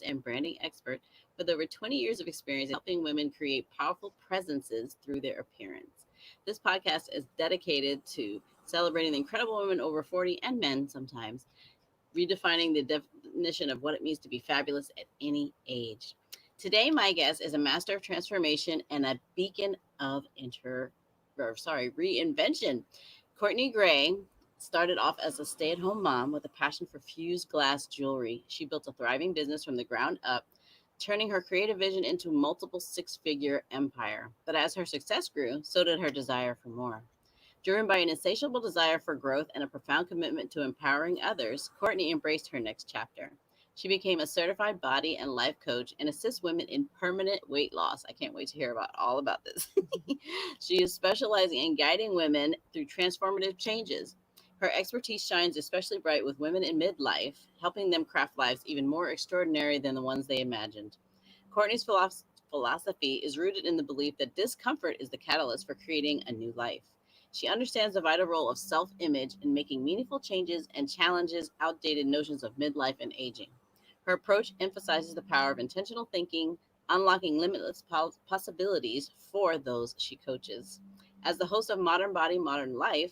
and branding expert with over 20 years of experience in helping women create powerful presences through their appearance. This podcast is dedicated to celebrating the incredible women over 40 and men sometimes, redefining the definition of what it means to be fabulous at any age. Today, my guest is a master of transformation and a beacon of reinvention. Courtney Gray started off as a stay-at-home mom with a passion for fused glass jewelry. She built a thriving business from the ground up, turning her creative vision into a multiple six-figure empire. But as her success grew, so did her desire for more. Driven by an insatiable desire for growth and a profound commitment to empowering others, Courtney embraced her next chapter. She became a certified body and life coach and assists women in permanent weight loss. I can't wait to hear about all about this. She is specializing in guiding women through transformative changes. Her expertise shines especially bright with women in midlife, helping them craft lives even more extraordinary than the ones they imagined. Courtney's philosophy is rooted in the belief that discomfort is the catalyst for creating a new life. She understands the vital role of self image in making meaningful changes and challenges outdated notions of midlife and aging. Her approach emphasizes the power of intentional thinking, unlocking limitless possibilities for those she coaches. As the host of Modern Body, Modern Life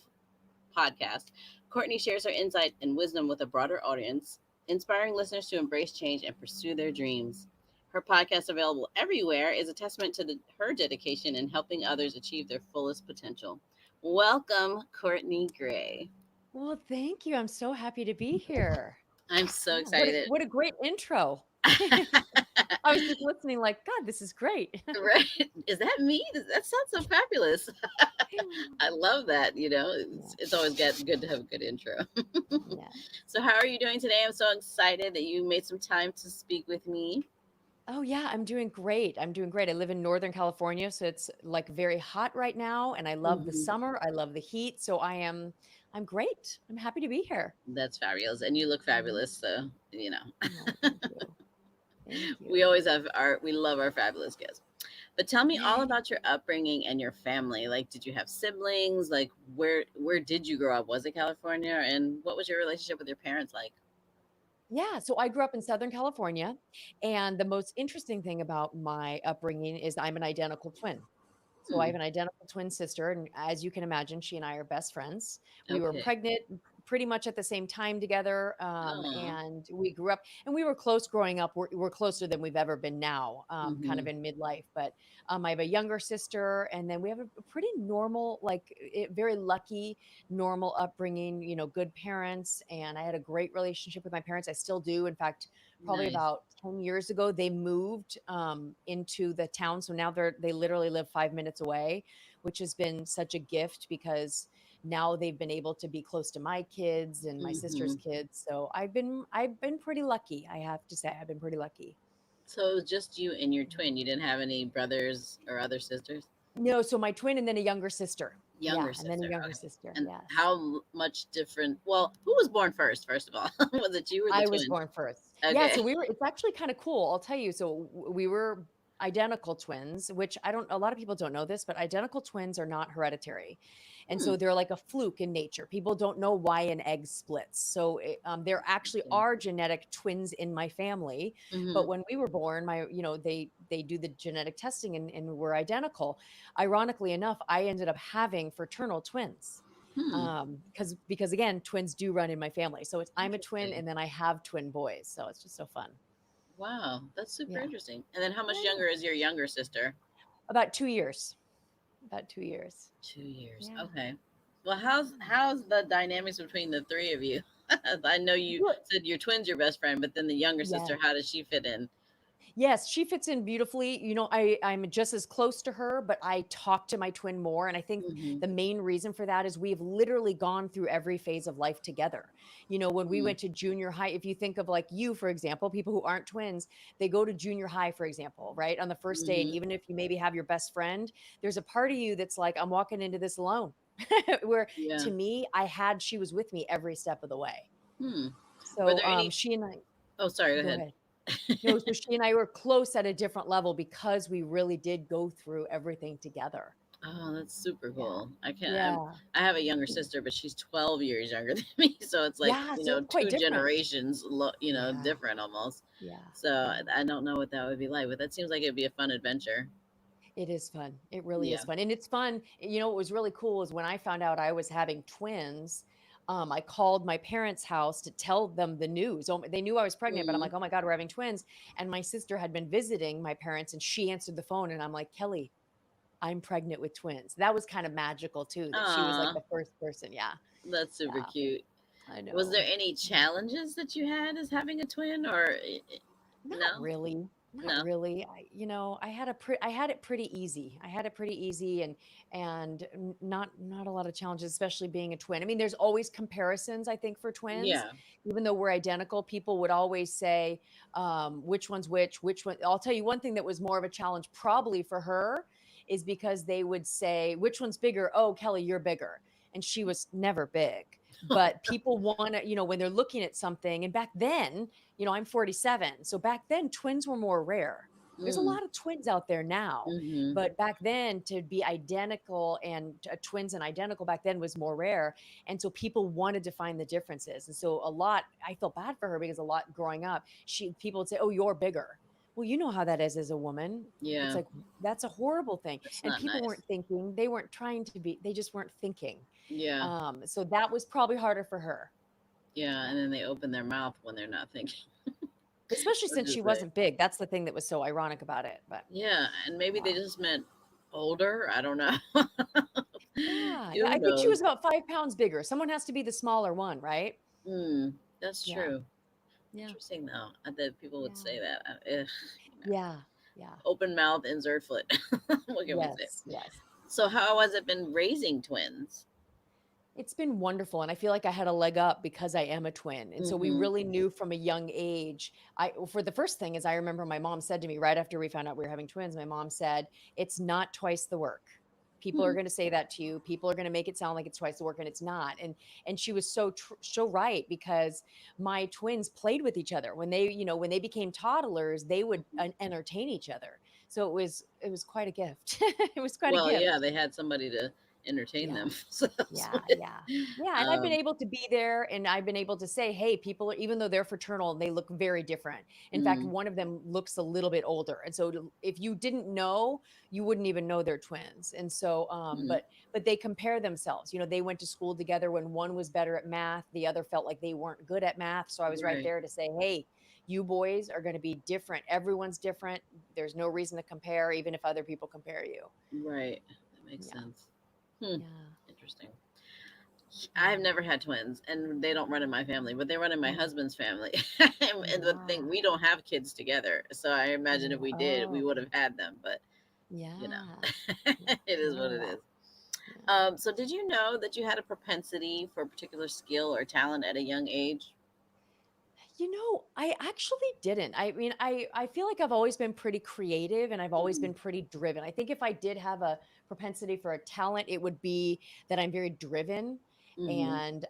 podcast, Courtney shares her insight and wisdom with a broader audience, inspiring listeners to embrace change and pursue their dreams. Her podcast, available everywhere, is a testament to her dedication in helping others achieve their fullest potential. Welcome, Courtney Gray. Well, thank you. I'm so happy to be here. I'm so Yeah, excited. what a great intro. I was just listening like, God, this is great. Right? Is that me? That sounds so fabulous. I love that. Yeah, It's always good to have a good intro. yeah. So, how are you doing today? I'm so excited that you made some time to speak with me. Oh yeah, I'm doing great. I'm doing great. I live in Northern California, so it's like very hot right now, and I love the Mhm. summer. I love the heat, so I'm great. I'm happy to be here. That's fabulous. And you look Mhm. fabulous. So, Oh, thank you. Thank we you. always we love our fabulous guests. But tell me all Yay. about your upbringing and your family. Like, did you have siblings? Like, where did you grow up? Was it California? And what was your relationship with your parents like? Yeah, so I grew up in Southern California, and the most interesting thing about my upbringing is I'm an identical twin. So I Hmm. have an identical twin sister, and as you can imagine, she and I are best friends. We were Okay. pregnant pretty much at the same time together, Oh. and we grew up, and we were close growing up. We're closer than we've ever been now, kind Hmm. of in midlife. But I have a younger sister, and then we have a pretty normal, very lucky, normal upbringing. Good parents, and I had a great relationship with my parents. I still do. In fact, probably Nice. about 10 years ago they moved into the town, so now they literally live 5 minutes away, which has been such a gift because now they've been able to be close to my kids and my sister's Hmm. kids. So I've been pretty lucky. I have to say I've been pretty lucky. So it was just you and your twin. You didn't have any brothers or other sisters? No, so my twin and then a younger sister. Yeah, Younger and then a sister. younger Okay. sister. And Yes. how much different? Well, who was born first of all? Was it you or the I was twin? born first. Yeah, Okay. so it's actually kind of cool. I'll tell you. So we were identical twins, which a lot of people don't know this, but identical twins are not hereditary. And Hmm. so they're like a fluke in nature. People don't know why an egg splits. So there actually Okay. are genetic twins in my family. Hmm. But when we were born, they do the genetic testing and we're identical. Ironically enough, I ended up having fraternal twins Hmm. because again, twins do run in my family. So I'm a twin Interesting. and then I have twin boys. So it's just so fun. Wow, that's super Yeah. interesting. And then how much Yeah. younger is your younger sister? About 2 years. About 2 years. 2 years. Yeah. Okay. Well, how's Yeah. how's the dynamics between the three of you? I know you Good. said your twin's your best friend, but then the younger Yeah. sister, how does she fit in? Yes, she fits in beautifully. I'm just as close to her, but I talk to my twin more. And I think Hmm. the main reason for that is we've literally gone through every phase of life together. When we Hmm. went to junior high, if you think of like you, for example, people who aren't twins, they go to junior high, for example, right? On the first day. And Hmm. even if you maybe have your best friend, there's a part of you that's like, I'm walking into this alone. Where Yeah. to me, she was with me every step of the way. Hmm. Were So there any? she and I, Oh, sorry. Go go ahead. ahead. No, so she and I were close at a different level because we really did go through everything together. Oh, that's super Yeah. cool. I can't. Yeah. I have a younger Yeah. sister, but she's 12 years younger than me. So it's like, Yeah, so quite two different. generations, Yeah. different almost. Yeah. So Yeah. I don't know what that would be like, but that seems like it'd be a fun adventure. It is fun. It really Yeah. is fun. And it's fun. What was really cool is when I found out I was having twins, I called my parents' house to tell them the news. They knew I was pregnant, but I'm Mm. like, oh my God, we're having twins. And my sister had been visiting my parents and she answered the phone. And I'm like, Kelly, I'm pregnant with twins. That was kind of magical too, that she was like Aw, the first person. Yeah. that's super Yeah. cute. I Was there know. any Yeah. challenges that you had as having a twin, or Not no? really. Not No. really. I had it pretty easy. I had it pretty easy and not a lot of challenges, especially being a twin. I mean, there's always comparisons, I think, for twins. Yeah. Even though we're identical, people would always say, which one's which one. I'll tell you one thing that was more of a challenge probably for her is because they would say, which one's bigger? Oh, Kelly, you're bigger. And she was never big. But people want to, when they're looking at something, and back then, I'm 47. So back then, twins were more rare. There's a Mm. lot of twins out there now, Mm-hmm. but back then to be identical and twins and identical back then was more rare. And so people wanted to find the differences. And so I felt bad for her because a lot growing up, people would say, oh, you're bigger. Well, you know how that is as a woman. It's Yeah. like, that's a horrible thing. That's And not people nice. weren't thinking, they weren't trying to be, they just weren't thinking. Yeah. So that was probably harder for her. Yeah. Yeah. And then they open their mouth when they're not thinking. Especially What since to she say? wasn't big. That's the thing that was so ironic about it, but Yeah. And maybe they wow. just meant older. I don't know. Yeah, yeah, Who I think she knows? was about 5 pounds bigger. Someone has to be the smaller one, right? Mm, that's Yeah, true. yeah, Interesting though, that people would yeah, say that. Ugh, yeah, yeah. open mouth, insert foot. What can we say? Yes, yes. So, how has it been raising twins? It's been wonderful, and I feel like I had a leg up because I am a twin, and so we Mm-hmm. really knew from a young age. For the first thing is I remember my mom said to me right after we found out we were having twins, my mom said, "It's not twice the work." People are Hmm. going to say that to you. People are going to make it sound like it's twice the work, and it's not. And she was so right because my twins played with each other when they became toddlers. They would entertain each other. So it was quite a gift. It was quite a Well, yeah, gift. they had somebody to entertain Yeah. them. So that's Yeah, what yeah. Yeah, and I've been um, able to be there and I've been able to say, "Hey, people are even though they're fraternal, they look very different." In fact, mm, one of them looks a little bit older. And so if you didn't know, you wouldn't even know they're twins. And so mm, but they compare themselves. They went to school together when one was better at math, the other felt like they weren't good at math. So I was right right, there to say, "Hey, you boys are going to be different. Everyone's different. There's no reason to compare even if other people compare you." right. That makes Yeah. sense. Hmm. Yeah. Interesting. I've Yeah. never had twins, and they don't run in my family, but they run in my Mm. husband's family. And the thing, Yeah. we don't have kids together, so I imagine if Yeah. we did, we Oh, would have had them. But you know, yeah. Yeah. it is what it Yeah. is. Yeah. So, did you know that you had a propensity for a particular skill or talent at a young age? I actually didn't. I mean, I feel like I've always been pretty creative and I've always Mm-hmm. been pretty driven. I think if I did have a propensity for a talent, it would be that I'm very driven Mm-hmm. and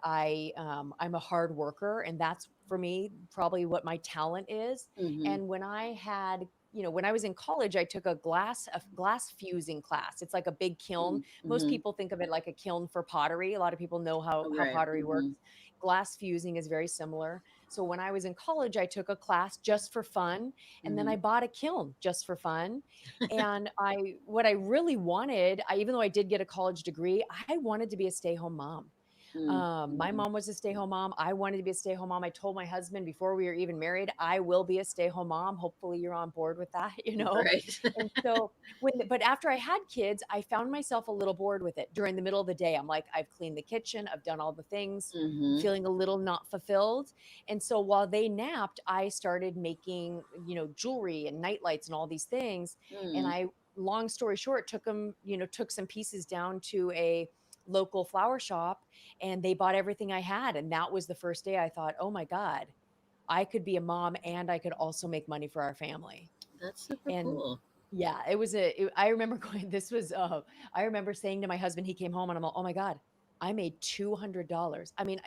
I'm a hard worker, and that's for me probably what my talent is. Mm-hmm. And when I was in college, I took a glass fusing class. It's like a big kiln. Most Mm-hmm. people think of it like a kiln for pottery. A lot of people know how Right. pottery works. Mm-hmm. Glass fusing is very similar. So when I was in college, I took a class just for fun, and then Mm-hmm. I bought a kiln just for fun. And what I really wanted, even though I did get a college degree, I wanted to be a stay-home mom. My Mm-hmm. mom was a stay-home mom. I wanted to be a stay-home mom. I told my husband before we were even married, I will be a stay-home mom. Hopefully you're on board with that, Right. And so but after I had kids, I found myself a little bored with it during the middle of the day. I'm like, I've cleaned the kitchen, I've done all the things. I'm Mm-hmm. feeling a little not fulfilled. And so while they napped, I started making, jewelry and night lights and all these things. And Mm. long story short, took some pieces down to a local flower shop and they bought everything I had. And that was the first day I thought, oh my God, I could be a mom and I could also make money for our family. That's super And cool. yeah, I remember I remember saying to my husband, he came home and I'm like, oh my God, I made $200. I mean,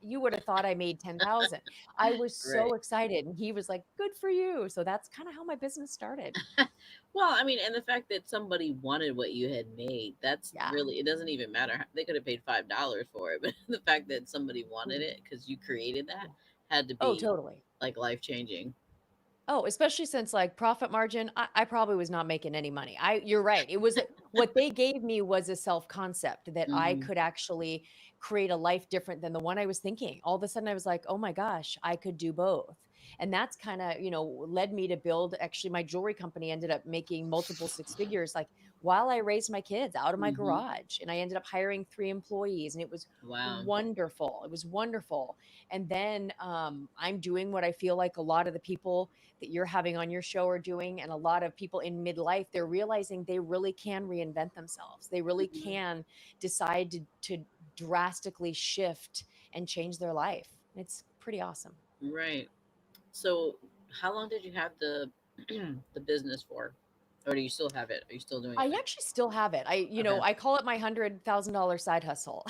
you would have thought I made 10,000. I was so Right. excited. And he was like, good for you. So that's kind of how my business started. Well, I mean, and the fact that somebody wanted what you had made, that's Yeah. really, it doesn't even matter. They could have paid $5 for it, but the fact that somebody wanted Mm, it because you created that yeah. had to Oh, be totally. like life changing. Oh, especially since like profit margin, I probably was not making any money. You're right. It was what they gave me was a self concept that I Hmm. could actually create a life different than the one I was thinking. All of a sudden, I was like, oh my gosh, I could do both. And that's kind of, led me to build actually my jewelry company ended up making multiple six figures like while I raised my kids out of my Hmm. garage. And I ended up hiring three employees and it was Wow. wonderful. It was wonderful. And then I'm doing what I feel like a lot of the people that you're having on your show are doing and a lot of people in midlife they're realizing they really can reinvent themselves, they really Hmm. can decide to drastically shift and change their life. It's pretty awesome. Right. So, how long did you have the the business for, or do you still have it? Are you still doing I it? actually still have it. Okay. I call it my $100,000 side hustle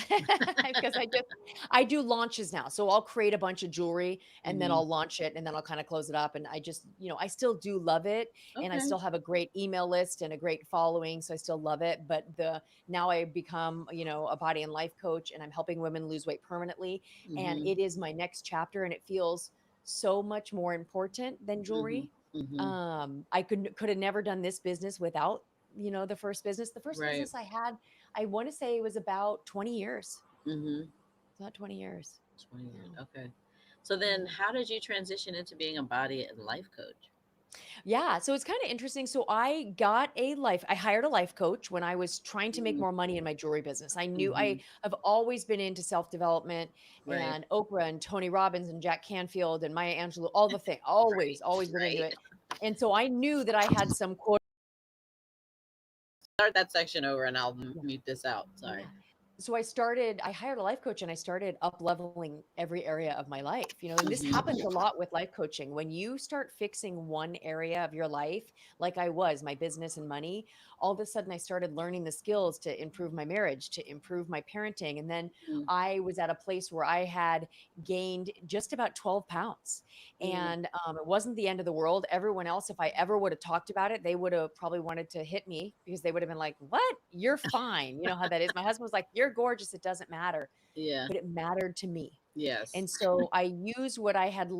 because I do launches now. So I'll create a bunch of jewelry and then Hmm. I'll launch it and then I'll kind of close it up. And I just, I still do love it. And I Okay. still have a great email list and a great following. So I still love it. But now I become, a body and life coach and I'm helping women lose weight permanently. And Hmm. it is my next chapter and it feels so much more important than Hmm. jewelry. Hmm. I could have never done this business without the first Right. business I had, I want to say it was about 20 years. Hmm. It's about 20 years. 20 years. Yeah. Okay. So then, Yeah. how did you transition into being a body and life coach? Yeah. So it's kind of interesting. So I hired a life coach when I was trying to make Mm. more money in my jewelry business. I knew Hmm. I have always been into self development Right. and Oprah and Tony Robbins and Jack Canfield and Maya Angelou, all the thing, always, Right. always been into Right. it. And so I knew that I had some quote. Start that section over, and I'll Yeah. mute this out. Sorry. Yeah. So I hired a life coach and I started up leveling every area of my life. And this Hmm. happens a lot with life coaching. When you start fixing one area of your life, like I was, my business and money, all of a sudden I started learning the skills to improve my marriage, to improve my parenting. And then Mm. I was at a place where I had gained just about 12 pounds. Mm. And it wasn't the end of the world. Everyone else, if I ever would have talked about it, they would have probably wanted to hit me because they would have been like, what? You're fine. You know how that is. My husband was like, you're gorgeous. It doesn't matter. Yeah. But it mattered to me. Yes. And so I used what I had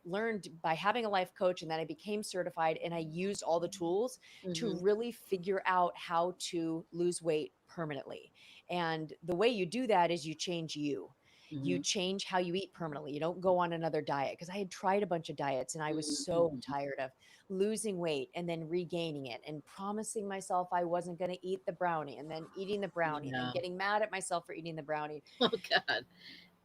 learned by having a life coach, and then I became certified, and I used all the tools to Hmm. really figure out how to lose weight permanently. And the way you do that is you change you. You Hmm. change how you eat permanently. You don't go on another diet because I had tried a bunch of diets and I was so Hmm. tired of losing weight and then regaining it and promising myself I wasn't going to eat the brownie and then eating the brownie and then Yeah. getting mad at myself for eating the brownie. Oh God.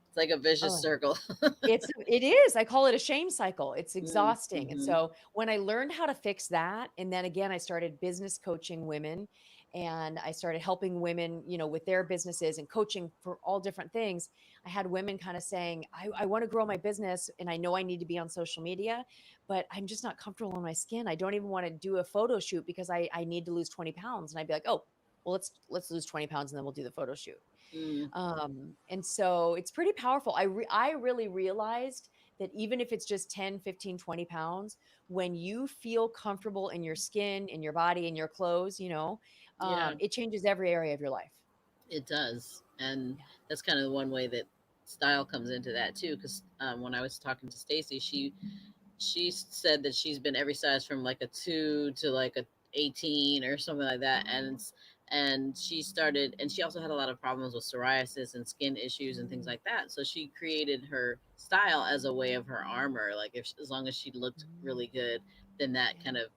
It's like a vicious Oh, circle. it is. I call it a shame cycle. It's exhausting. And Mm-hmm. so when I learned how to fix that, and then again, I started business coaching women and I started helping women, with their businesses and coaching for all different things. I had women kind of saying, I want to grow my business and I know I need to be on social media, but I'm just not comfortable in my skin. I don't even want to do a photo shoot because I need to lose 20 pounds. And I'd be like, oh, well, let's lose 20 pounds and then we'll do the photo shoot. Mm. And so it's pretty powerful. I really realized that even if it's just 10, 15, 20 pounds, when you feel comfortable in your skin, in your body, in your clothes, Yeah, it changes every area of your life. it does. And Yeah. that's kind of the one way that style comes into that too. Because when I was talking to Stacy, she said that she's been every size from like a 2 to like a 18 or something like that, Oh, and she started, and she also had a lot of problems with psoriasis and skin issues and things mm, like that, so she created her style as a way of her armor, like if as long as she looked mm, really good, then that yeah, kind of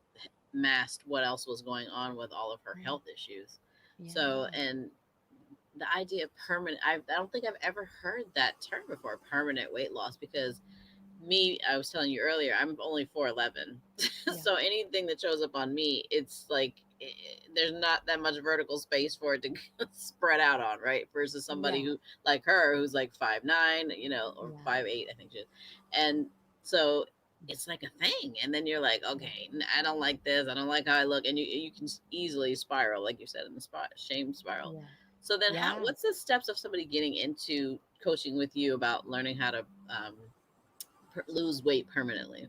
masked what else was going on with all of her yeah, health issues. So, yeah, and the idea of permanent, I don't think I've ever heard that term before, permanent weight loss, because me, I was telling you earlier, I'm only 4'11. yeah, So anything that shows up on me, it's like there's not that much vertical space for it to spread out on, right? Versus somebody yeah, who, like her, who's like 5'9", or yeah, 5'8", I think she is. And so it's like a thing. And then you're like, yeah, okay, I don't like this. I don't like how I look. And you can easily spiral, like you said, in the spot, shame spiral. yeah. So then, how? Yeah. What's the steps of somebody getting into coaching with you about learning how to lose weight permanently?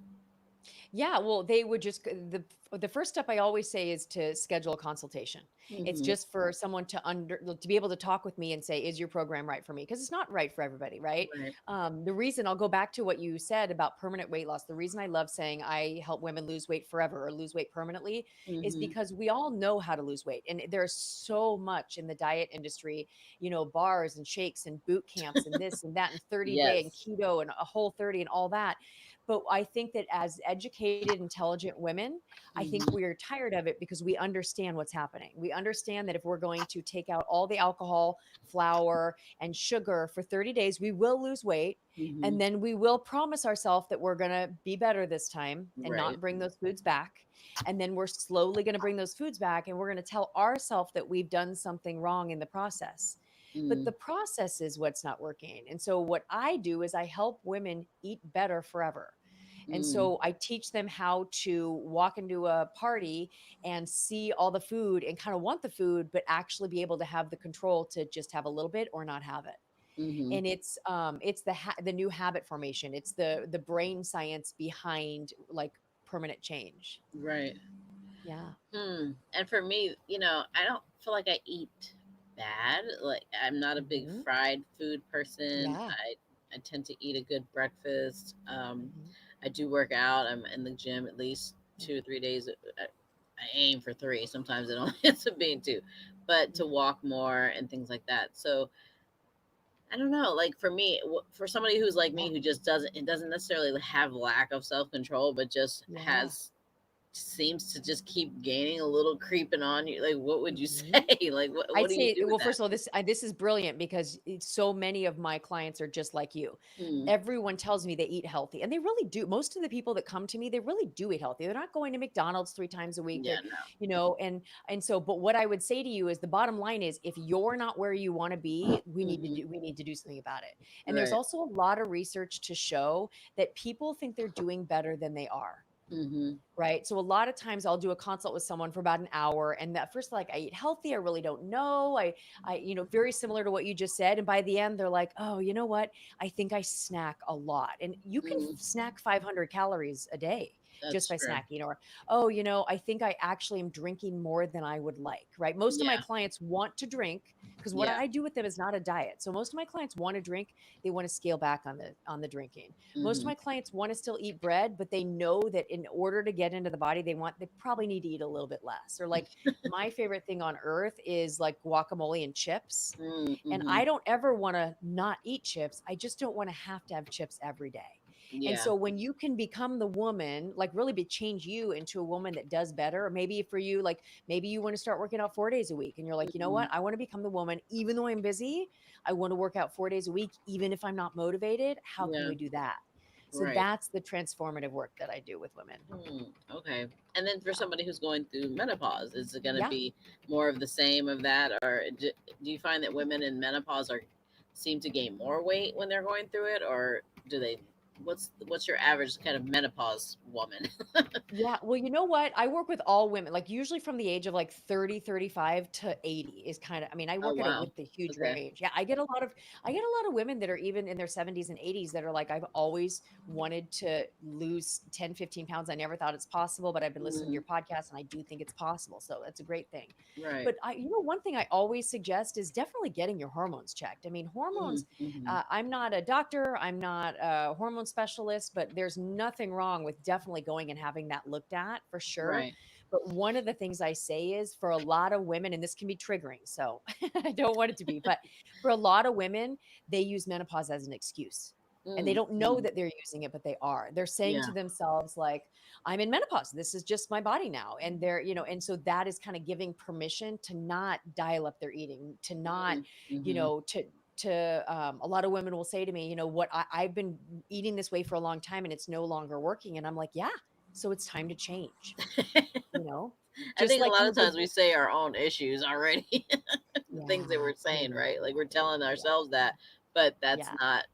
Yeah, well, they would just the first step I always say is to schedule a consultation. It's Hmm. just for someone to be able to talk with me and say, "Is your program right for me?" Because it's not right for everybody, right? Right. The reason I'll go back to what you said about permanent weight loss. The reason I love saying I help women lose weight forever or lose weight permanently is Hmm. because we all know how to lose weight, and there's so much in the diet industry, bars and shakes and boot camps and this and that and 30-day and Yes. keto and a whole 30 and all that. But I think that as educated, intelligent women, I think Hmm. we are tired of it because we understand what's happening. We understand that if we're going to take out all the alcohol, flour, and sugar for 30 days, we will lose weight. Hmm. And then we will promise ourselves that we're going to be better this time and Right. not bring those foods back. And then we're slowly going to bring those foods back and we're going to tell ourselves that we've done something wrong in the process. But the Mm. process is what's not working. And so, what I do is I help women eat better forever. And Mm. so I teach them how to walk into a party and see all the food and kind of want the food, but actually be able to have the control to just have a little bit or not have it. Hmm. And it's the new habit formation. It's the brain science behind like permanent change. Right. Yeah. And for me, I don't feel like I eat bad. Like, I'm not a big Hmm. fried food person. Yeah. I tend to eat a good breakfast. Hmm. I do work out. I'm in the gym at least Yeah. 2 or 3 days. I aim for three. Sometimes it only ends up being two, but to Yeah. walk more and things like that. So I don't know. Like, for me, for somebody who's like me, Yeah. who just doesn't necessarily have lack of self control, but just Yeah. has seems to just keep gaining a little creeping on you. Like, what would you Mhm. say? Like, what I'd do you say, do with well, that? first of all, this is brilliant because so many of my clients are just like you. Mm, Everyone tells me they eat healthy, and they really do. Most of the people that come to me, they really do eat healthy. They're not going to McDonald's 3 times a week. yeah, They're, no. and so, but what I would say to you is the bottom line is if you're not where you want to be, Hmm. we need to do something about it. And there's Right. also a lot of research to show that people think they're doing better than they are. Hmm. Right. So a lot of times I'll do a consult with someone for about an hour. And at first, like, I eat healthy. I really don't know. Very similar to what you just said. And by the end, they're like, oh, you know what? I think I snack a lot. And you can Mm, snack 500 calories a day just that's by true. snacking. Or, oh, I think I actually am drinking more than I would like. Right. Most of my Yeah. clients want to drink because what Yeah. I do with them is not a diet. So most of my clients want to drink. They want to scale back on the drinking. Most of Hmm. my clients want to still eat bread, but they know that in order to get into the body they probably need to eat a little bit less. Or like my favorite thing on earth is like guacamole and chips. And Mm-hmm. I don't ever want to not eat chips. I just don't want to have chips every day. And Yeah. so when you can become the woman, like really be change you into a woman that does better, or maybe for you, like maybe you want to start working out 4 days a week and you're like, you know Hmm. what? I want to become the woman, even though I'm busy, I want to work out 4 days a week, even if I'm not motivated. How can Yeah. we do that? So Right. that's the transformative work that I do with women. Okay. And then for Yeah. somebody who's going through menopause, is it going to Yeah. be more of the same of that, or do you find that women in menopause are seem to gain more weight when they're going through it, or do they? What's your average kind of menopause woman? Yeah, well, you know what? I work with all women, like usually from the age of like 30, 35 to 80 is kind of, I mean, I Oh, work at a wow. with the huge Okay. range. Yeah, I get a lot of women that are even in their 70s and 80s that are like, I've always wanted to lose 10, 15 pounds. I never thought it's possible, but I've been listening to Mm, your podcast and I do think it's possible. So that's a great thing. right. But one thing I always suggest is definitely getting your hormones checked. I mean, hormones, Mm-hmm. I'm not a doctor, I'm not a hormone specialist, but there's nothing wrong with definitely going and having that looked at for sure. Right. But one of the things I say is for a lot of women, and this can be triggering, so I don't want it to be, but for a lot of women, they use menopause as an excuse. And they don't know Mm-hmm. that they're using it, but they are. They're saying Yeah. to themselves, like, I'm in menopause. This is just my body now. And and so that is kind of giving permission to not dial up their eating, to not, you Mm-hmm. know, to a lot of women will say to me, what I've been eating this way for a long time and it's no longer working. And I'm like, yeah, so it's time to change, you know, I just think a like lot you of would. times we say our own issues already. The things that Yeah, we're I saying, right? Like, we're know. telling Yeah, ourselves that, but that's yeah. not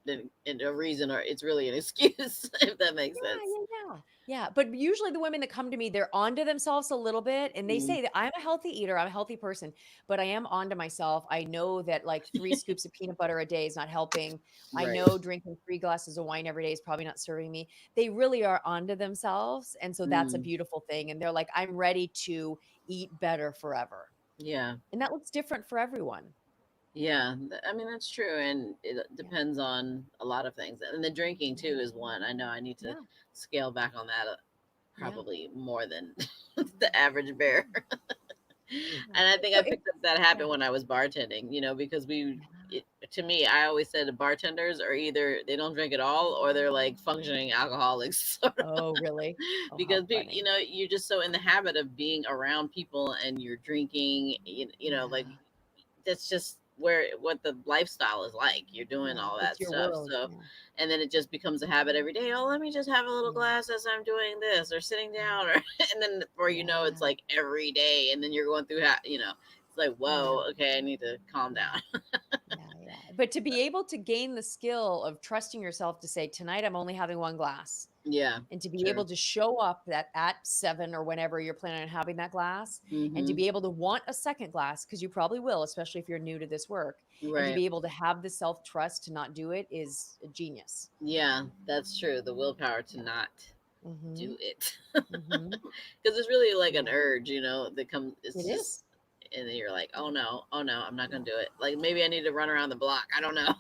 a reason, or it's really an excuse, if that makes Yeah, sense. yeah, Yeah. But usually the women that come to me, they're onto themselves a little bit and they Mm, say that I'm a healthy eater, I'm a healthy person, but I am onto myself. I know that like 3 scoops of peanut butter a day is not helping. I right. know drinking 3 glasses of wine every day is probably not serving me. They really are onto themselves. And so that's a Mm, beautiful thing. And they're like, I'm ready to eat better forever. yeah. And that looks different for everyone. Yeah. I mean, that's true. And it Yeah. depends on a lot of things. And the drinking Yeah. too is one. I know I need to Yeah. scale back on that Yeah. probably more than the average bear. Yeah. And I think So I it, picked up that yeah. habit when I was bartending, because Yeah. to me, I always said bartenders are either they don't drink at all or they're like functioning alcoholics. Oh, really? Oh, how Because funny. you're just so in the habit of being around people and you're drinking, like Yeah. that's just where what the lifestyle is like. You're doing Yeah. all It's that your stuff. world. So, Yeah. and then it just becomes a habit every day. Oh, let me just have a little Yeah. glass as I'm doing this or sitting Yeah. down, or and then before you know, it's Yeah. like every day, and then you're going through, it's like, Yeah. whoa, okay, I need to calm Yeah. down. Yeah. Yeah. But to be able to gain the skill of trusting yourself to say, tonight I'm only having 1 glass, Yeah, and to be true. able to show up that at 7 or whenever you're planning on having that glass, and to Mm-hmm. be able to want a second glass, because you probably will, especially if you're new to this work, and to Right. be able to have the self trust to not do it is a genius. Yeah, that's true. The willpower to Yeah. not Mm-hmm. do it, Mm-hmm. because it's really like an Yeah. urge, that comes. It It's is. just, and then you're like, oh no, I'm not Yeah. gonna do it. Like maybe I need to run around the block. I don't know.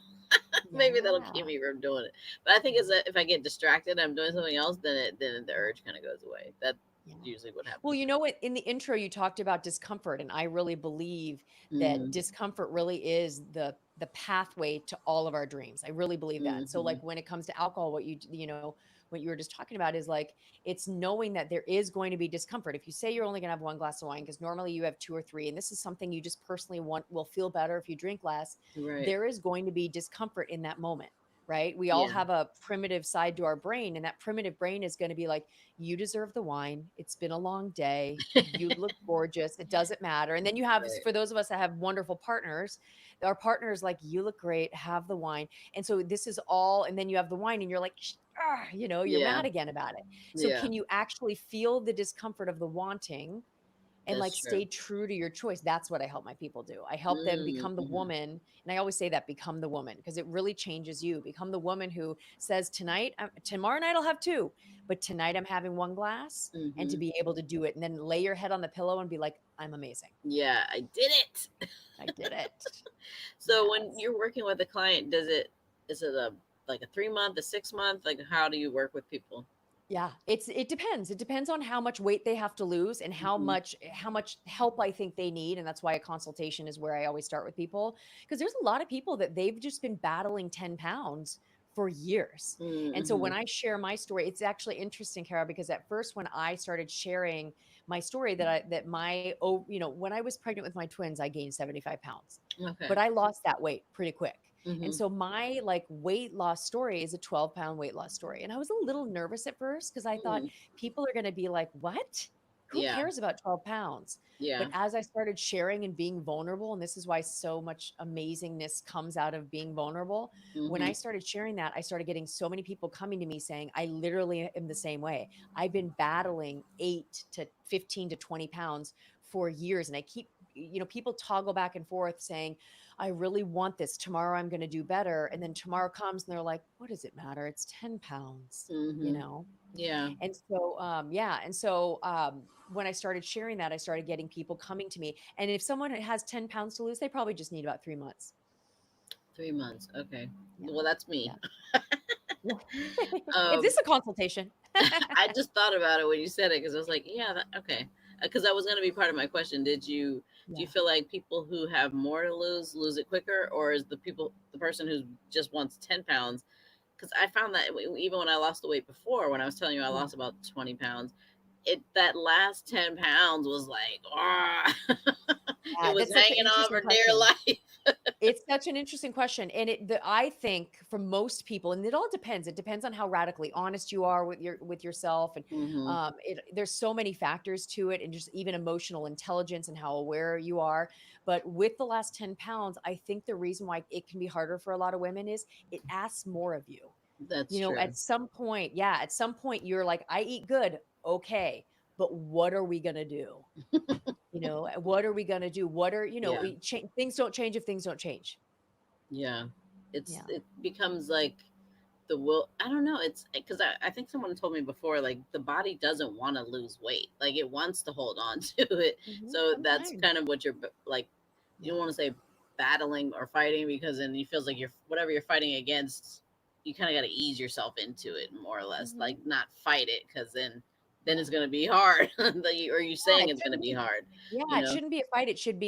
Maybe that'll keep Yeah. me from doing it. But I think Yeah. it's that if I get distracted, I'm doing something else, then the Yeah. urge kind of goes away. That's Yeah. usually what Well, happens. you know what? In the intro, you talked about discomfort, and I really believe that Mm-hmm. discomfort really is the pathway to all of our dreams. I really believe that. So, Mm-hmm. like when it comes to alcohol, what you were just talking about is like it's knowing that there is going to be discomfort. If you say you're only going to have 1 glass of wine, because normally you have two or three, and this is something you just personally want will feel better if you drink less. Right. There is going to be discomfort in that moment. Right. We all Yeah. have a primitive side to our brain, and that primitive brain is going to be like, you deserve the wine. It's been a long day. You look gorgeous. It doesn't matter. And then you have, Right. for those of us that have wonderful partners, our partners like, you look great, have the wine. And so this is all, and then you have the wine and you're like, you're Yeah. mad again about it. So Yeah. can you actually feel the discomfort of the wanting and like That's true. stay true to your choice? That's what I help my people do. I help them become the Mm-hmm. woman, and I always say that, become the woman, because it really changes you. Become the woman who says, tonight, tomorrow night I'll have two, but tonight I'm having 1 glass, and to Mm-hmm. be able to do it and then lay your head on the pillow and be like, I'm amazing. Yeah, I did it. I did it. So when Yes. you're working with a client, is it a like a 3 month, a 6 month? Like how do you work with people? Yeah, it depends. It depends on how much weight they have to lose and Hmm. how much help I think they need, and that's why a consultation is where I always start with people, because there's a lot of people that they've just been battling 10 pounds for years. And so Mm-hmm. when I share my story, it's actually interesting, Kara, because at first when I started sharing my story that my oh, when I was pregnant with my twins, I gained 75 pounds. Okay. But I lost that weight pretty quick. And Mm-hmm. so my like weight loss story is a 12-pound weight loss story. And I was a little nervous at first because I thought Mm. people are going to be like, what? Who Yeah. cares about 12 pounds? Yeah. But as I started sharing and being vulnerable, and this is why so much amazingness comes out of being vulnerable, when Mm-hmm. I started sharing that, I started getting so many people coming to me saying, I literally am the same way. I've been battling 8 to 15 to 20 pounds for years. And I keep, people toggle back and forth saying, I really want this. Tomorrow I'm going to do better. And then tomorrow comes and they're like, what does it matter? It's 10 pounds, you Mm-hmm. know? Yeah. And so, yeah. And so, when I started sharing that, I started getting people coming to me. And if someone has 10 pounds to lose, they probably just need about 3 months. 3 months. Okay. Yeah. Well, that's me. Yeah. Yeah. Is Um, this a consultation? I just thought about it when you said it because I was like, yeah, okay. Because that was going to be part of my question. Do you Yeah. feel like people who have more to lose it quicker, or is the person who just wants 10 pounds? Because I found that even when I lost the weight before, when I was telling you I Yeah. lost about 20 pounds, that last 10 pounds was like, ah, it Yeah. was That's such an hanging on interesting for dear question. life. It's such an interesting question, and I think for most people, and it all depends. It depends on how radically honest you are with yourself, and Hmm. there's so many factors to it, and just even emotional intelligence and how aware you are. But with the last 10 pounds, I think the reason why it can be harder for a lot of women is it asks more of you. That's You know, true. at some point, yeah, at some point you're like, I eat good. Okay. But what are we going to do? You know, what are we going to do? What are, you know, Yeah. things don't change if things don't change. Yeah. Yeah. It becomes like the will. I don't know. It's because I think someone told me before, like the body doesn't want to lose weight. Like it wants to hold on to it. So that's Sometimes. kind of what you're like, you don't Yeah. want to say battling or fighting because then it feels like you're whatever you're fighting against, you kind of got to ease yourself into it more or less. Hmm. Like not fight it because then Yeah. it's going to be hard. Or you Yeah. saying It it's going to shouldn't be be. hard, you Yeah, it know? shouldn't be a fight. It should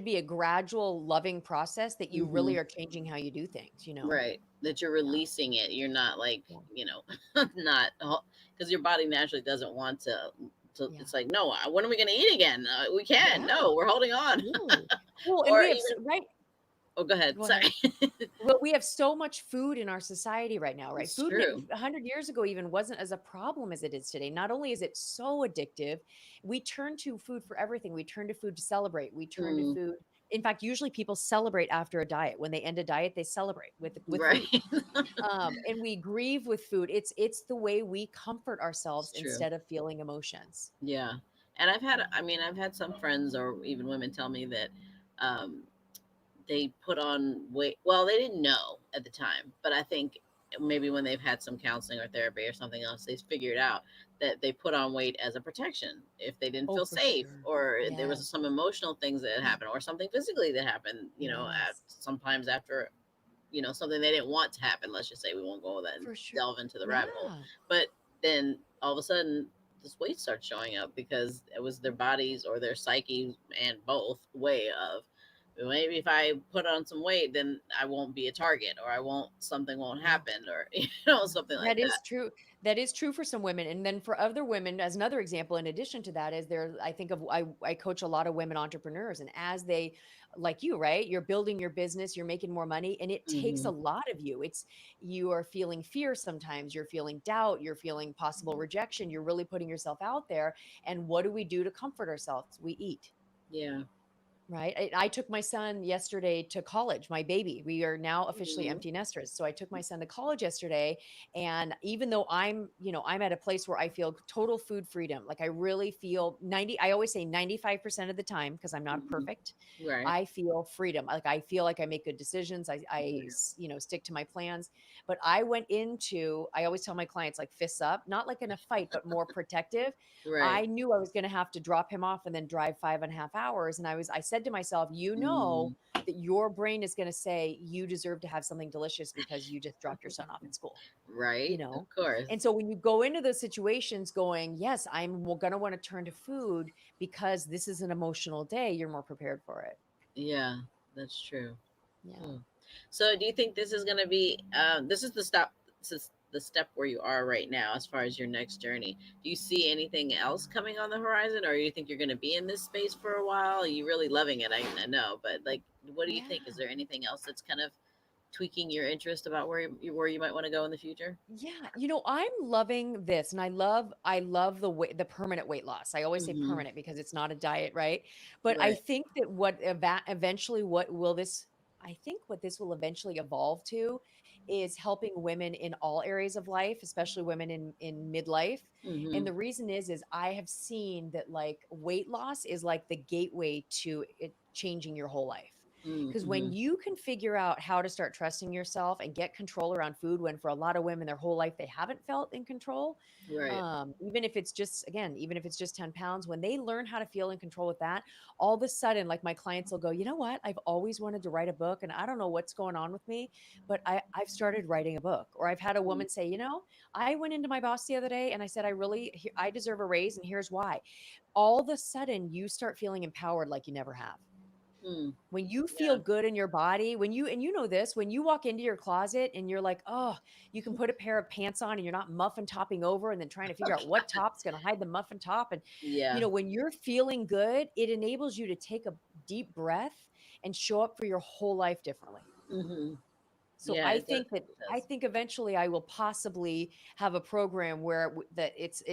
be a gradual, loving process that you Hmm. really are changing how you do things, you know? Right. That you're Yeah. releasing it. You're not like, Yeah. you know, not because your body naturally doesn't want to. Yeah. It's like, no, when are we going to eat again? We can't. Yeah. No, we're holding on. Really. Well, and Or we have, even, right. oh, go ahead. Go ahead. Sorry. Well, we have so much food in our society right now, right? It's Food true. 100 years ago even wasn't as a problem as it is today. Not only is it so addictive, we turn to food for everything. We turn to food to celebrate. We turn to Mm, food. In fact, usually people celebrate after a diet. When they end a diet, they celebrate with right. food. And we grieve with food. It's the way we comfort It's ourselves true. instead of feeling emotions. Yeah. And I mean, I've had some friends or even women tell me that um, they put on weight. Well, they didn't know at the time, but I think maybe when they've had some counseling or therapy or something else, they figured out that they put on weight as a protection if they didn't Oh, feel for safe sure. or there was Yes. some emotional things that happened or something physically that happened, Yes. sometimes after, something they didn't want to happen. Let's just say we won't go with that and For sure. delve into the rabbit hole. Yeah. But then all of a sudden, this weight starts showing up because it was their bodies or their psyche and both way of maybe if I put on some weight, then I won't be a target or I won't something won't Yeah. happen or Yeah, something like that is that. true. That is true for some women. And then for other women, as another example, in addition to that, is there, I think of, I coach a lot of women entrepreneurs, and as they, like you, right? You're building your business, you're making more money, and it takes a Hmm. lot of you. You are feeling fear sometimes, you're feeling doubt, you're feeling possible rejection, you're really putting yourself out there. And what do we do to comfort ourselves? We eat. Yeah. Right. I took my son yesterday to college, my baby. We are now officially Hmm. empty nesters. So I took my son to college yesterday. And even though I'm at a place where I feel total food freedom, like I really feel 90, I always say 95% of the time, because I'm not Hmm. perfect, Right. I feel freedom. Like I feel like I make good decisions. Right. Stick to my plans. But I always tell my clients, like, fists up, not like in a fight, but more protective. Right. I knew I was going to have to drop him off and then drive 5.5 hours. And I said to myself, Mm, that your brain is going to say you deserve to have something delicious because you just dropped your son off at school, you right. Of know? course. And so when you go into those situations going, yes, I'm going to want to turn to food because this is an emotional day, you're more prepared for it. Yeah, that's true. Yeah. Hmm. So, do you think this is going to be this is the stop? This is the step where you are right now, as far as your next journey. Do you see anything else coming on the horizon, or you think you're going to be in this space for a while? Are you really loving it? I know, but like, what do you think? Is Yeah. there anything else that's kind of tweaking your interest about where you might want to go in the future? Yeah, I'm loving this, and I love the permanent weight loss. I always say Mm-hmm. permanent because it's not a diet, right? But I Right. think that eventually I think what this will eventually evolve to is helping women in all areas of life, especially women in midlife. Mm-hmm. And the reason is I have seen that, like, weight loss is like the gateway to it changing your whole life. Because when Mm-hmm. you can figure out how to start trusting yourself and get control around food, when for a lot of women their whole life they haven't felt in control, Right. even if it's just 10 pounds, when they learn how to feel in control with that, all of a sudden, like, my clients will go, you know what? I've always wanted to write a book and I don't know what's going on with me, but I've started writing a book. Or I've had a woman say, I went into my boss the other day and I said, I deserve a raise, and here's why. All of a sudden, you start feeling empowered like you never have. Mm. When you feel Yeah. good in your body, and you know this, when you walk into your closet and you're like, oh, you can put a pair of pants on and you're not muffin topping over and then trying to figure out what top's going to hide the muffin top. And, Yeah. when you're feeling good, it enables you to take a deep breath and show up for your whole life differently. Mm-hmm. So Yeah. I It does. think that It I does. think eventually I will possibly have a program where that it's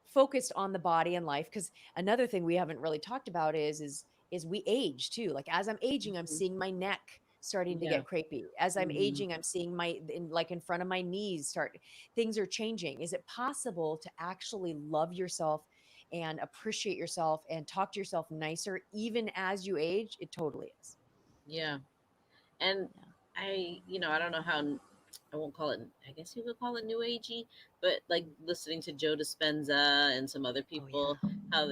focused on the body and life. Because another thing we haven't really talked about is we age too. Like, as I'm aging, I'm Mhm. seeing my neck. starting to Yeah. get crepey. As I'm Hmm. aging, I'm seeing like in front of my knees start, things are changing. Is it possible to actually love yourself and appreciate yourself and talk to yourself nicer even as you age? It totally is. Yeah. And Yeah. I don't know how, I won't call it, I guess you could call it new agey, but like listening to Joe Dispenza and some other Oh yeah. people, how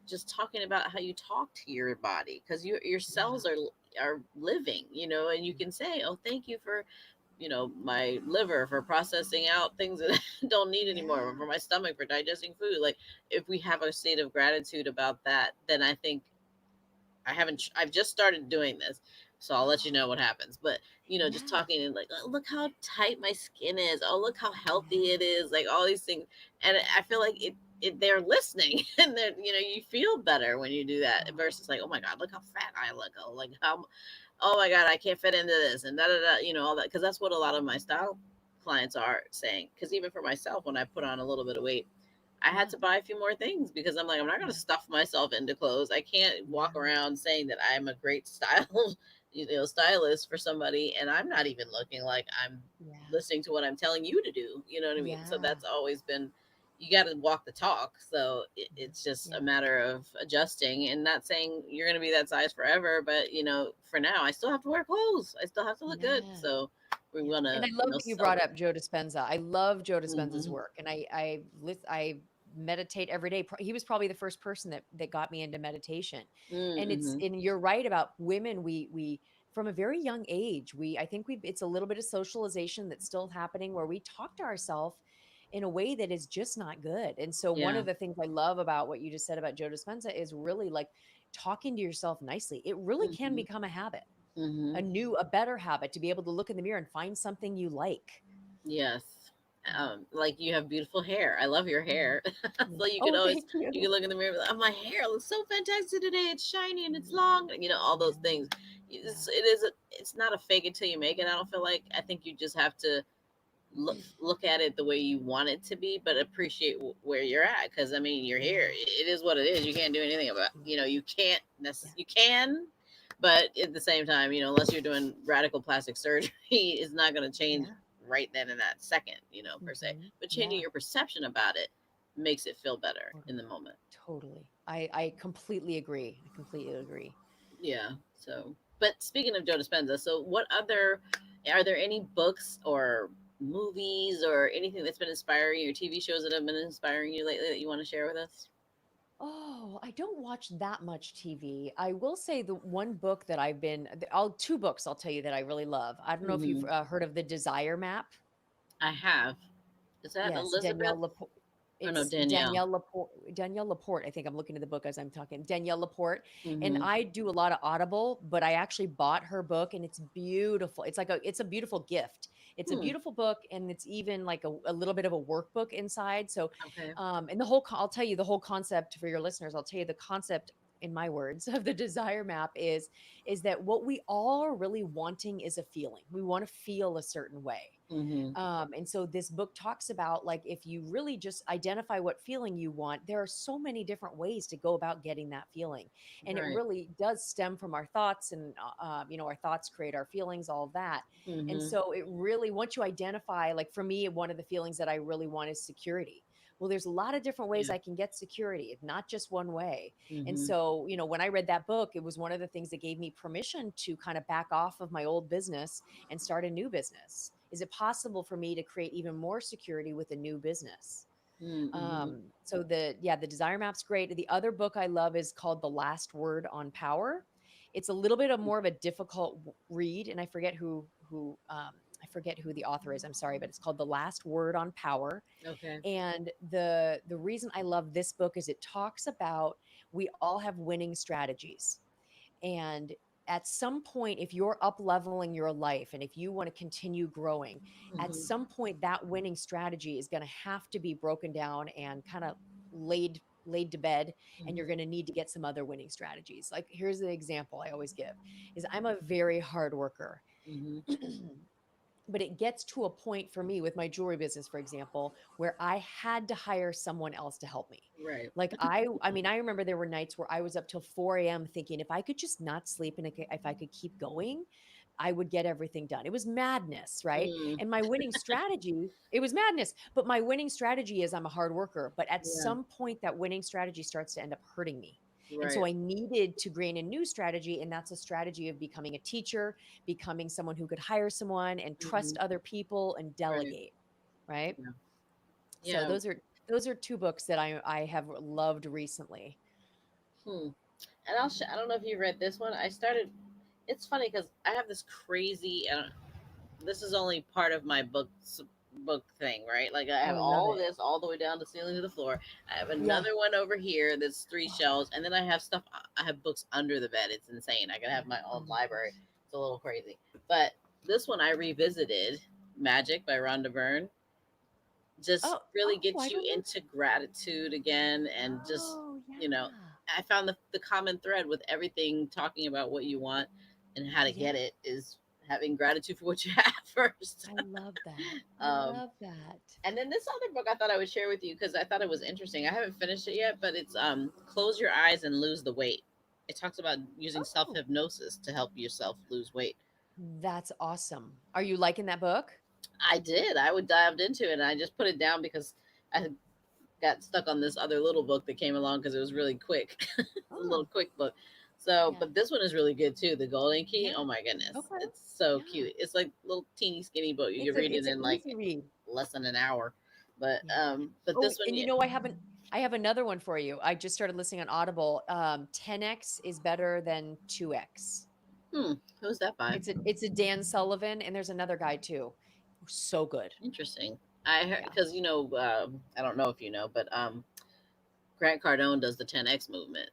just talking about how you talk to your body, because your Yeah. cells are living, and you can say, oh, thank you for my liver for processing out things that I don't need anymore, Yeah. for my stomach for digesting food. Like, if we have a state of gratitude about that, then I think I've just started doing this, so I'll let you know what happens. But just Yeah. talking and like, oh, look how tight my skin is. Oh, look how healthy it Yeah. is. Like, all these things, and I feel like they're listening, and then you feel better when you do that Oh, versus like, oh my god, look how fat I look. Oh, like how, oh my god, I can't fit into this, and da da da. All that, because that's what a lot of my style clients are saying. Because even for myself, when I put on a little bit of weight, I had yeah. to buy a few more things because I'm like, I'm not going to Yeah. stuff myself into clothes. I can't walk Yeah. around saying that I'm a great style, stylist for somebody, and I'm not even looking like I'm Yeah. listening to what I'm telling you to do. You know what I mean? So Yeah. that's always been, you got to walk the talk. So it's just a Yeah. matter of adjusting and not saying you're going to be that size forever. But, for now, I still have to wear clothes. I still have to look good. Yeah. So we Yeah. want And to, I love that you brought celebrate. up Joe Dispenza. I love Joe Dispenza's Hmm. work. And I meditate every day. He was probably the first person that got me into meditation. Mm-hmm. And you're right about women. We from a very young age, I think it's a little bit of socialization that's still happening where we talk to ourselves in a way that is just not good. And so one Yeah. of the things I love about what you just said about Joe Dispenza is really like talking to yourself nicely. It really can Hmm. become a habit, Hmm. a better habit, to be able to look in the mirror and find something you like. Yes. Yeah. Like, you have beautiful hair. I love your Yeah. hair. Yeah. So you can Oh, always, thank you you. can look in the mirror and be like, oh, my hair looks so fantastic today. It's shiny and it's long. All those Yeah. things. Yeah. It's not a fake it till you make it. I don't feel like, I think you just have to look at it the way you want it to be, but appreciate where you're at. Because I mean, your hair, Yeah. it is what it is. You can't do anything about. Yeah. You can't. Yeah. You can, but at the same time, unless you're doing radical plastic surgery, it's not going to change Yeah. right then and that second. Per se. But changing Yeah. your perception about it makes it feel better in Totally. the moment. Totally. I completely agree. I completely agree. Yeah. So, but speaking of Joe Dispenza, so what other, are there any books or movies or anything that's been inspiring you, or TV shows that have been inspiring you lately that you want to share with us? Oh, I don't watch that much TV. I will say the one book that I'll two books I'll tell you that I really love. I don't know if you've Hmm. heard of The Desire Map. I have. Is that Yes, Elizabeth? Oh no, It's Danielle. Danielle Laporte. I think I'm looking at the book as I'm talking. Danielle Laporte. And Hmm. I do a lot of Audible, but I actually bought her book and it's beautiful. It's a beautiful gift. It's a Hmm. beautiful book and it's even like a little bit of a workbook inside. So Okay. and I'll tell you the whole concept for your listeners. I'll tell you the concept in my words of the desire map is that what we all are really wanting is a feeling. We want to feel a certain way. Hmm. And so this book talks about like if you really just identify what feeling you want, there are so many different ways to go about getting that feeling, and it Right. really does stem from our thoughts, and our thoughts create our feelings, all of that. And Hmm. so it really, once you identify, like for me, one of the feelings that I really want is security. Well, there's a lot of different ways Yeah. I can get security, not just one way. And Hmm. so, when I read that book, it was one of the things that gave me permission to kind of back off of my old business and start a new business. Is it possible for me to create even more security with a new business? Hmm. So the desire map's great. The other book I love is called The Last Word on Power. It's a little bit of more of a difficult read, and I forget who the author is. I'm sorry, but it's called The Last Word on Power. Okay. And the reason I love this book is it talks about we all have winning strategies. And at some point, if you're up leveling your life and if you want to continue growing, at Hmm. some point that winning strategy is going to have to be broken down and kind of laid to bed, and you're Hmm. going to need to get some other winning strategies. Like here's the example I always give is I'm a very hard worker. Hmm. but it gets to a point for me with my jewelry business, for example, where I had to hire someone else to help me. Right. Like I mean, I remember there were nights where I was up till 4 a.m. thinking if I could just not sleep and if I could keep going, I would get everything done. It was madness, right? Mm, And my winning strategy, it was madness. But my winning strategy is I'm a hard worker. But at yeah. some point, that winning strategy starts to end up hurting me. And Right. so I needed to gain a new strategy. And that's a strategy of becoming a teacher, becoming someone who could hire someone and trust Hmm. other people and Right. delegate. Right. Yeah. So Yeah. those are two books that I have loved recently. Hmm. And I don't know if you read this one. I started. It's funny because I have this crazy. This is only part of my book thing, right? Like I Oh, have I love all of it. this all the way down the ceiling to the floor. I have Yeah. another one over here that's three Oh, shelves, and then I have stuff. I have books under the bed. It's insane. I could yeah. have my Oh own my library. gosh. It's a little crazy, but this one I revisited. Magic by Rhonda Byrne just really I gets you don't know. into gratitude again, and just Oh, you know, yeah. I found the common thread with everything talking about what you want and how to Yeah. get it is having gratitude for what you have first. I love that. I um, love that. and then this other book I thought I would share with you because I thought it was interesting. I haven't finished it yet, but it's Close Your Eyes and Lose the Weight. It talks about using self Oh, hypnosis to help yourself lose weight. that's awesome. Are you liking that book? I did. I would dived into it, and I just put it down because I had got stuck on this other little book that came along because it was really quick. It's a little Oh, quick book. So, yeah. but this one is really good too. The Golden Key. Yeah. Oh my goodness, Okay. it's so Yeah. cute. It's like little teeny skinny book. You can read it It's an in easy like read. less than an hour. Yeah. But Oh, this one, and you yeah. know, I have another one for you. I just started listening on Audible. 10x is better than 2x. Hmm. Who's that by? It's a Dan Sullivan, and there's another guy too. So good. Interesting. I heard Yeah. because I don't know if you know, but Grant Cardone does the 10x movement.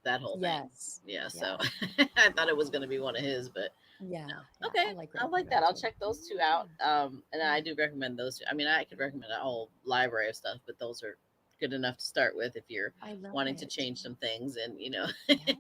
That whole thing. Yes. Yeah. So Yeah. I thought Yeah. it was going to be one of his, but Yeah. no. Yeah. I Okay, like I Grant like Cardone that. I'll too. check those two Yeah. out. And I Yeah. do recommend those two. I mean, I could recommend a whole library of stuff, but those are good enough to start with if you're I love wanting to it. change some things and Yeah.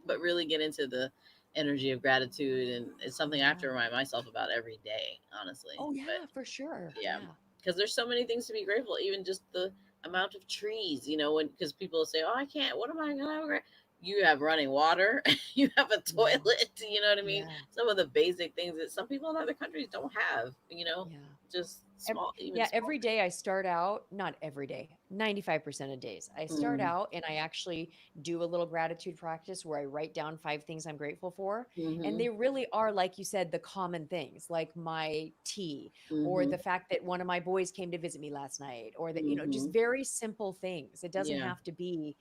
but really get into the energy of gratitude. And it's something I have to Yeah. remind myself about every day, honestly. Oh But yeah, for sure. yeah, Yeah. because there's so many things to be grateful. Even just the amount of trees, when because people say, "Oh, I can't. What am I gonna have?" You have running water. You have a Yeah. toilet. You know what I mean? Yeah. Some of the basic things that some people in other countries don't have. Yeah. Just Ev small, even Yeah, small every things. day I start out, not every day, 95% of days. I start Mm-hmm. out and I actually do a little gratitude practice where I write down 5 things I'm grateful for. And Mm-hmm. they really are, like you said, the common things, like my tea, or Mm-hmm. the fact that one of my boys came to visit me last night, or that, just Mm-hmm. very simple things. It doesn't Yeah. have to be,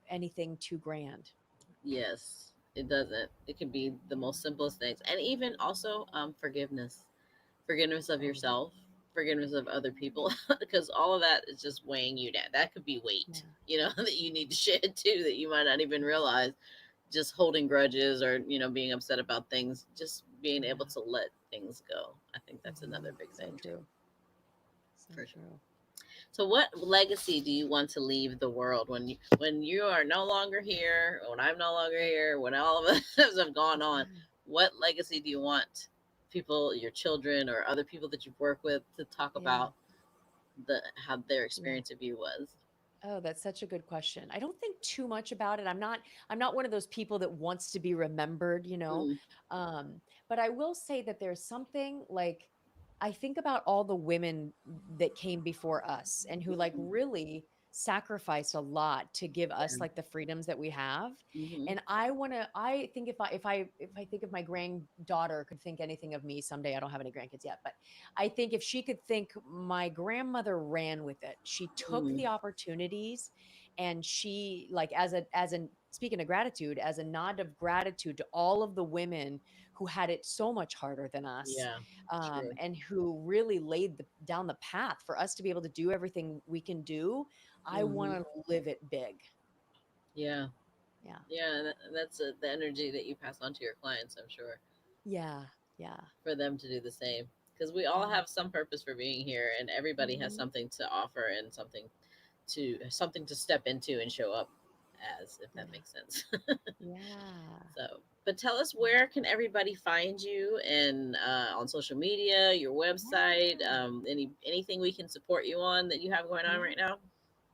anything too grand. Yes. It doesn't. It can be the Yeah. most simplest things, and even also forgiveness of Oh, yeah. yourself, forgiveness of other people, because all of that is just weighing you down. That could be weight, Yeah. that you need to shed too, that you might not even Yeah. realize. Just holding grudges or, being upset about things, just being able Yeah. to let things go. I think that's another big So thing too, true. So for sure. true. So, what legacy do you want to leave the world when you are no longer here, when I'm no longer here, when all of us have gone on? Yeah. What legacy do you want people, your children, or other people that you've worked with, to talk Yeah. about how their Yeah. experience of you was? Oh, that's such a good question. I don't think too much about it. I'm not one of those people that wants to be remembered. Mm, But I will say that there's something like I think about all the women that came before us and who like mm, really sacrificed a lot to give us yeah. like the freedoms that we have. Hmm. And I think if I think if my granddaughter could think anything of me someday, I don't have any grandkids yet, but I think if she could think my grandmother ran with it. She took Mm, the opportunities and she like as a speaking of gratitude, as a nod of gratitude to all of the women who had it so much harder than us, yeah. True. and who really laid down the path for us to be able to do everything we can do. I want Hmm. to live it big. Yeah. Yeah. Yeah. That's the energy that you pass on to your clients, I'm sure, Yeah. Yeah. for them to do the same. Because we all Yeah. have some purpose for being here, and everybody has Mhm. something to offer and something to step into and show up as, if that Yeah. makes sense. Yeah. So, but tell us, where can everybody find you, and on social media, your website, Yeah. anything we can support you on that you have going on Yeah. right now?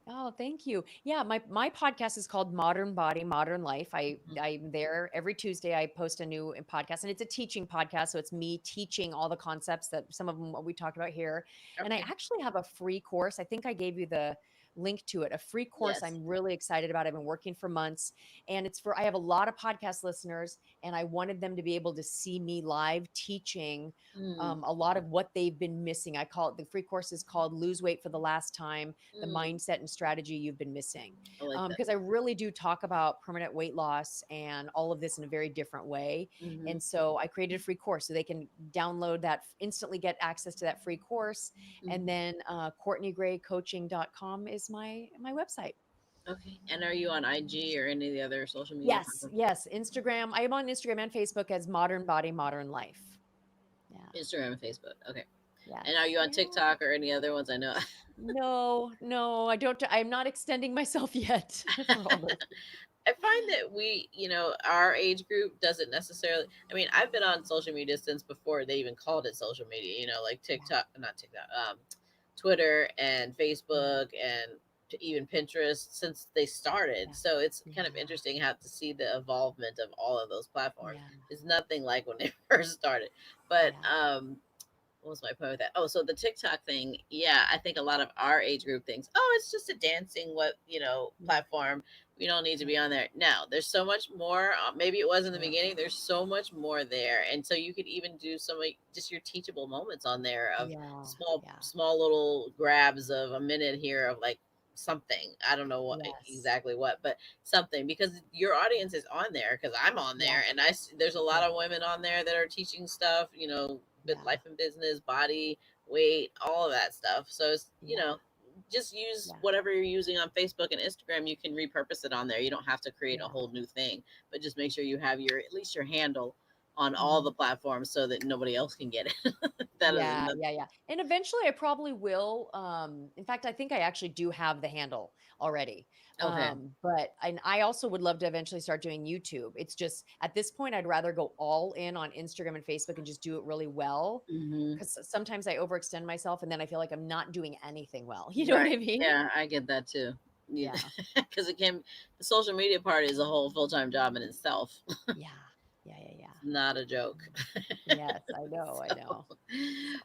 Oh, thank you. Yeah, my podcast is called Modern Body, Modern Life. Mhm. I'm there every Tuesday. I post a new podcast, and it's a teaching podcast. So it's me teaching all the concepts that some of them what we talked about here. And I Okay. actually have a free course. I think I gave you the link to it. A free course Yes. I'm really excited about. I've been working for months, and it's for I have a lot of podcast listeners, and I wanted them to be able to see me live teaching Mm, a lot of what they've been missing. I call it the free course is called Lose Weight for the Last Time, the mm, mindset and strategy you've been missing. I like that. Because I really do talk about permanent weight loss and all of this in a very different way. Hmm. And so I created a free course so they can download that, instantly get access to that free course. And Hmm. then CourtneyGrayCoaching.com is my website. Okay. And are you on IG or any of the other social media Yes, platforms? yes. Instagram. I am on Instagram and Facebook as Modern Body, Modern Life. Yeah. Instagram and Facebook. Okay. And are Yes. you on Yeah. TikTok or any other ones? I know. No, no, I don't. I'm not extending myself yet for all this. I find that our age group doesn't necessarily. I mean, I've been on social media since before they even called it social media. Like Yeah. TikTok, not TikTok, Twitter and Yeah. Facebook and even Pinterest since they started. Yeah. So it's kind of Yeah. interesting how to see the evolvement of all of those platforms. Yeah. It's nothing like when they first started, but Yeah. what was my point with that? Oh, so the TikTok thing, yeah, I think a lot of our age group thinks, oh, it's just a dancing Yeah. platform. We don't need to Yeah. be on there. Now, there's so much more. Maybe it was in the Sure. beginning. There's so much more there, and so you could even do some like just your teachable moments on there of Yeah. small, Yeah. small little grabs of a minute here of like something. I don't know what Yes. exactly what, but something because your audience is on there because I'm on Yeah. there, and there's a lot Yeah. of women on there that are teaching stuff. Yeah. Life and business, body, weight, all of that stuff. So it's, Yeah. just use Yeah. whatever you're using on Facebook and Instagram. You can repurpose it on there. You don't have to create a Yeah. whole new thing, but just make sure you have at least your handle on all the Mhm. platforms so that nobody else can get it. That is Yeah, another. yeah, yeah. And eventually I probably will. In fact, I think I actually do have the handle already. Okay. But I also would love to eventually start doing YouTube. It's just at this point, I'd rather go all in on Instagram and Facebook and just do it really well. Hmm. Because sometimes I overextend myself and then I feel like I'm not doing anything well. You know what Right. I mean? Yeah, I get that too. Yeah. Because the social media part is a whole full time job in itself. Yeah. Yeah. Yeah. Yeah. Not a joke. Yes, I know. I So, know. So,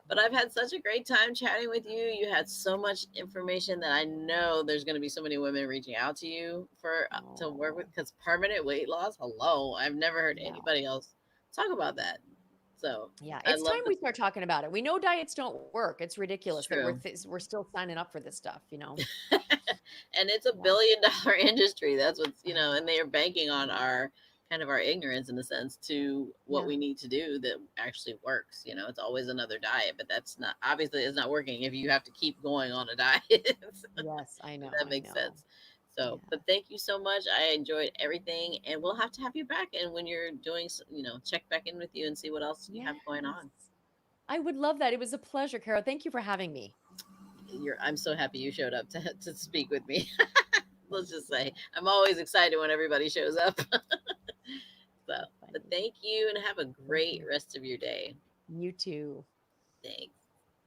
but I've had such a great time chatting with you. You had so much information that I know there's going to be so many women reaching out to you for to work with oh, because permanent weight loss. Hello, I've never heard yeah. anybody else talk about that. So Yeah, I it's time love the. we start talking about it. We know diets don't work. It's It's ridiculous that true. we're still signing up for this stuff, you know? And it's a Yeah. billion-dollar industry. That's what's, I and know. they are banking I on know. our kind of our ignorance in a sense to what Yeah. we need to do that actually works. It's always another diet, but that's not obviously it's not working if you have to keep going on a diet. If Yes, I know. that I makes know. sense. So, Yeah. but thank you so much. I enjoyed everything, and we'll have to have you back. And when you're doing, check back in with you and see what else you have going Yes. on. I would love that. It was a pleasure, Carol. Thank you for having me. I'm so happy you showed up to speak with me. Let's just say Yeah. I'm always excited when everybody shows up. So, So but funny. thank you and have a Thank great you. rest of your day. You too. Thanks.